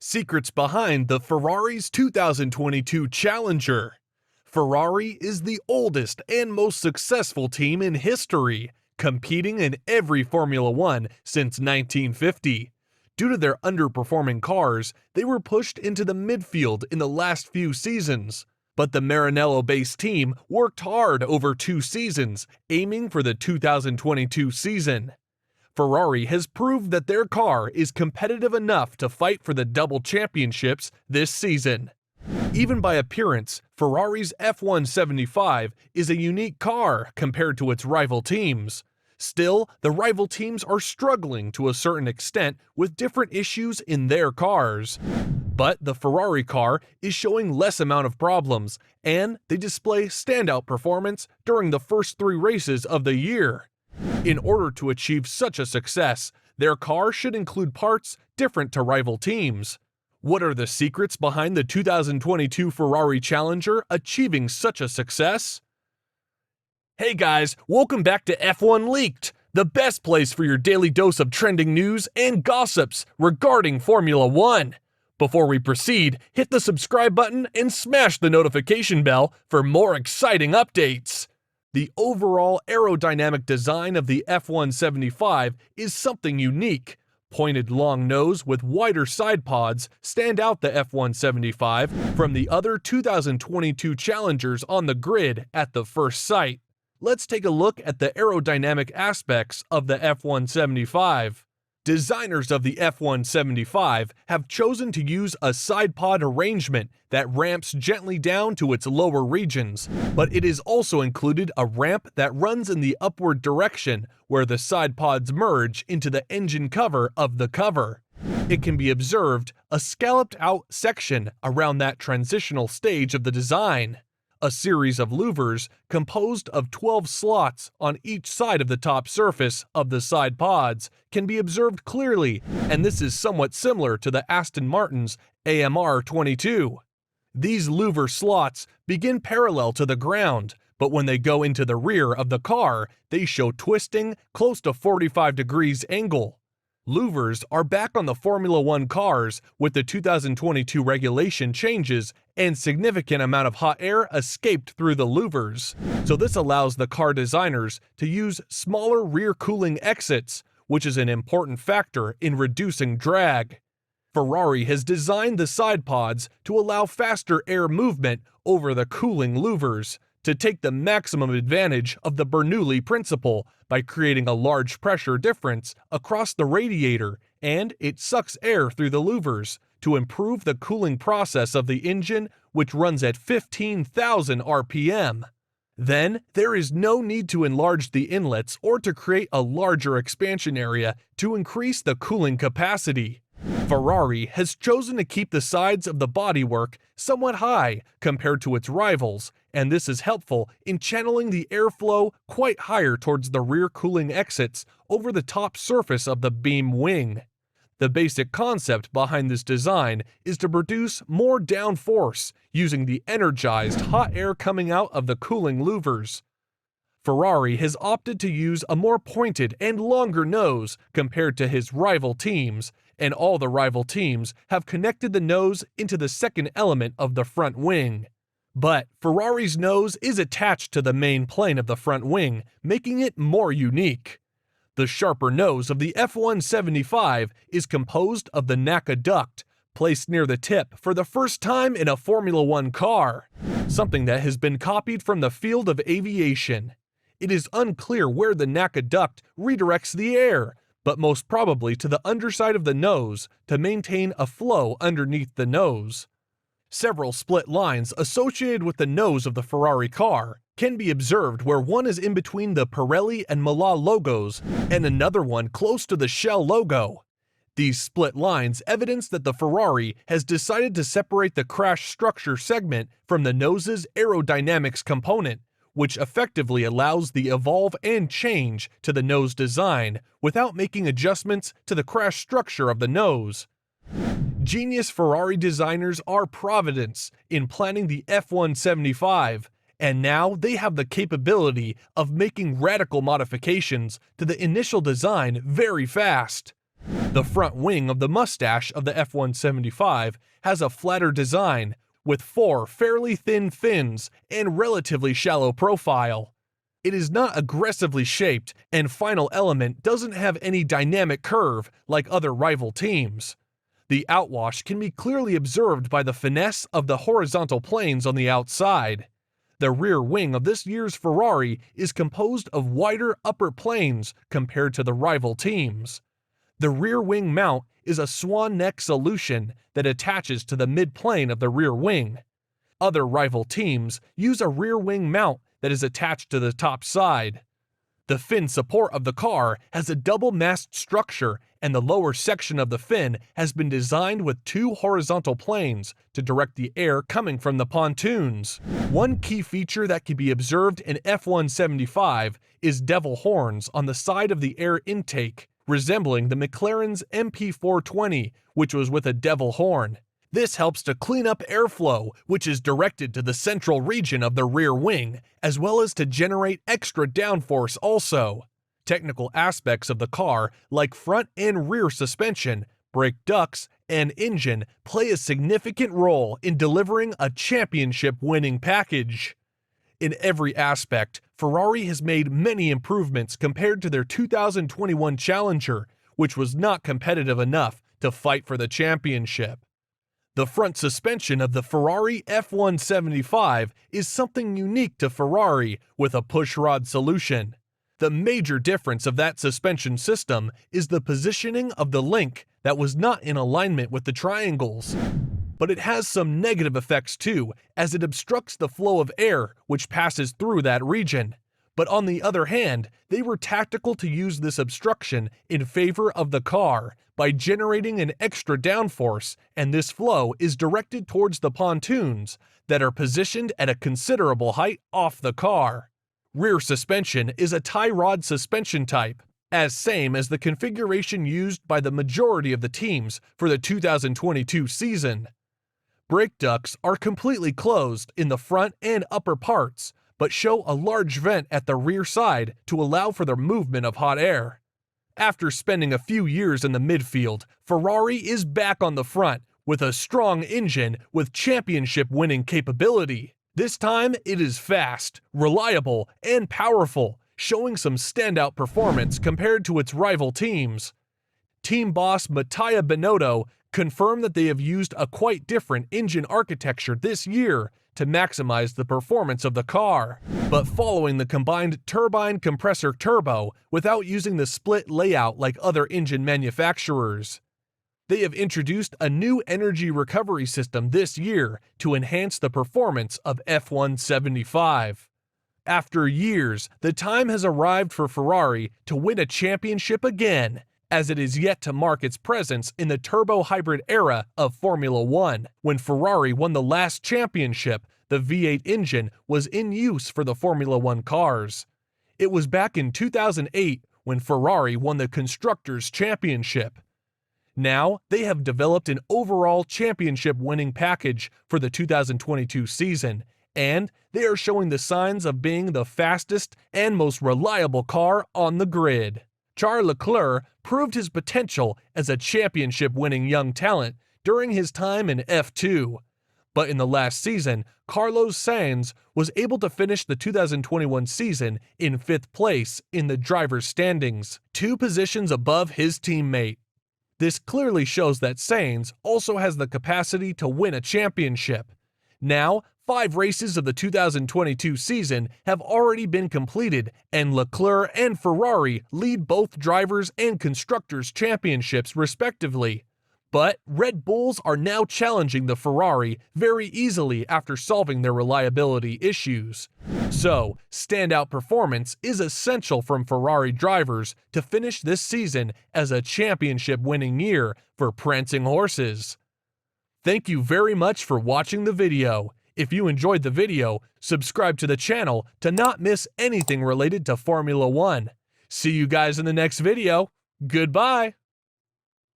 Secrets behind the Ferrari's 2022 Challenger. Ferrari is the oldest and most successful team in history, competing in every Formula One since 1950. Due to their underperforming cars, they were pushed into the midfield in the last few seasons. But the Maranello-based team worked hard over 2 seasons, aiming for the 2022 season. Ferrari has proved that their car is competitive enough to fight for the double championships this season. Even by appearance, Ferrari's F1-75 is a unique car compared to its rival teams. Still, the rival teams are struggling to a certain extent with different issues in their cars. But the Ferrari car is showing less amount of problems, and they display standout performance during the first 3 races of the year. In order to achieve such a success, their car should include parts different to rival teams. What are the secrets behind the 2022 Ferrari Challenger achieving such a success? Hey guys, welcome back to F1 Leaked, the best place for your daily dose of trending news and gossips regarding Formula One. Before we proceed, hit the subscribe button and smash the notification bell for more exciting updates. The overall aerodynamic design of the F1-75 is something unique. Pointed long nose with wider side pods stand out the F1-75 from the other 2022 Challengers on the grid at the first sight. Let's take a look at the aerodynamic aspects of the F1-75. Designers of the F1-75 have chosen to use a side pod arrangement that ramps gently down to its lower regions, but it is also included a ramp that runs in the upward direction where the side pods merge into the engine cover of the cover. It can be observed a scalloped out section around that transitional stage of the design. A series of louvers composed of 12 slots on each side of the top surface of the side pods can be observed clearly, and this is somewhat similar to the Aston Martin's AMR 22. These louver slots begin parallel to the ground, but when they go into the rear of the car, they show twisting close to 45 degrees angle. Louvers are back on the Formula One cars with the 2022 regulation changes, and significant amount of hot air escaped through the louvers. So this allows the car designers to use smaller rear cooling exits, which is an important factor in reducing drag. Ferrari has designed the side pods to allow faster air movement over the cooling louvers, to take the maximum advantage of the Bernoulli principle by creating a large pressure difference across the radiator, and it sucks air through the louvers to improve the cooling process of the engine, which runs at 15,000 RPM. Then, there is no need to enlarge the inlets or to create a larger expansion area to increase the cooling capacity. Ferrari has chosen to keep the sides of the bodywork somewhat high compared to its rivals, and this is helpful in channeling the airflow quite higher towards the rear cooling exits over the top surface of the beam wing. The basic concept behind this design is to produce more downforce using the energized hot air coming out of the cooling louvers. Ferrari has opted to use a more pointed and longer nose compared to his rival teams, and all the rival teams have connected the nose into the second element of the front wing. But Ferrari's nose is attached to the main plane of the front wing, making it more unique. The sharper nose of the F1-75 is composed of the NACA duct, placed near the tip for the first time in a Formula One car, something that has been copied from the field of aviation. It is unclear where the NACA duct redirects the air, but most probably to the underside of the nose to maintain a flow underneath the nose. Several split lines associated with the nose of the Ferrari car can be observed, where one is in between the Pirelli and Milan logos and another one close to the Shell logo. These split lines evidence that the Ferrari has decided to separate the crash structure segment from the nose's aerodynamics component, which effectively allows the evolve and change to the nose design without making adjustments to the crash structure of the nose. Genius Ferrari designers are providence in planning the F1-75, and now they have the capability of making radical modifications to the initial design very fast. The front wing of the mustache of the F1-75 has a flatter design, with 4 fairly thin fins and relatively shallow profile. It is not aggressively shaped, and final element doesn't have any dynamic curve like other rival teams. The outwash can be clearly observed by the finesse of the horizontal planes on the outside. The rear wing of this year's Ferrari is composed of wider upper planes compared to the rival teams. The rear wing mount is a swan neck solution that attaches to the mid-plane of the rear wing. Other rival teams use a rear wing mount that is attached to the top side. The fin support of the car has a double-mast structure, and the lower section of the fin has been designed with 2 horizontal planes to direct the air coming from the pontoons. One key feature that can be observed in F1-75 is devil horns on the side of the air intake, resembling the McLaren's MP420, which was with a devil horn. This helps to clean up airflow, which is directed to the central region of the rear wing, as well as to generate extra downforce also. Technical aspects of the car, like front and rear suspension, brake ducts, and engine, play a significant role in delivering a championship-winning package. In every aspect, Ferrari has made many improvements compared to their 2021 Challenger, which was not competitive enough to fight for the championship. The front suspension of the Ferrari F1-75 is something unique to Ferrari with a pushrod solution. The major difference of that suspension system is the positioning of the link that was not in alignment with the triangles. But it has some negative effects too, as it obstructs the flow of air which passes through that region. But on the other hand, they were tactical to use this obstruction in favor of the car by generating an extra downforce, and this flow is directed towards the pontoons that are positioned at a considerable height off the car. Rear suspension is a tie rod suspension type, as same as the configuration used by the majority of the teams for the 2022 season. Brake ducts are completely closed in the front and upper parts, but show a large vent at the rear side to allow for the movement of hot air. After spending a few years in the midfield, Ferrari is back on the front with a strong engine with championship-winning capability. This time, it is fast, reliable, and powerful, showing some standout performance compared to its rival teams. Team boss Mattia Binotto confirmed that they have used a quite different engine architecture this year to maximize the performance of the car, but following the combined turbine compressor turbo without using the split layout like other engine manufacturers. They have introduced a new energy recovery system this year to enhance the performance of F1-75. After years, the time has arrived for Ferrari to win a championship again, as it is yet to mark its presence in the turbo-hybrid era of Formula 1. When Ferrari won the last championship, the V8 engine was in use for the Formula 1 cars. It was back in 2008 when Ferrari won the Constructors' Championship. Now, they have developed an overall championship-winning package for the 2022 season, and they are showing the signs of being the fastest and most reliable car on the grid. Charles Leclerc proved his potential as a championship-winning young talent during his time in F2. But in the last season, Carlos Sainz was able to finish the 2021 season in 5th place in the driver's standings, 2 positions above his teammate. This clearly shows that Sainz also has the capacity to win a championship. Now, 5 races of the 2022 season have already been completed, and Leclerc and Ferrari lead both drivers' and constructors' championships respectively. But Red Bulls are now challenging the Ferrari very easily after solving their reliability issues. So, standout performance is essential from Ferrari drivers to finish this season as a championship-winning year for prancing horses. Thank you very much for watching the video. If you enjoyed the video, subscribe to the channel to not miss anything related to Formula 1. See you guys in the next video. Goodbye!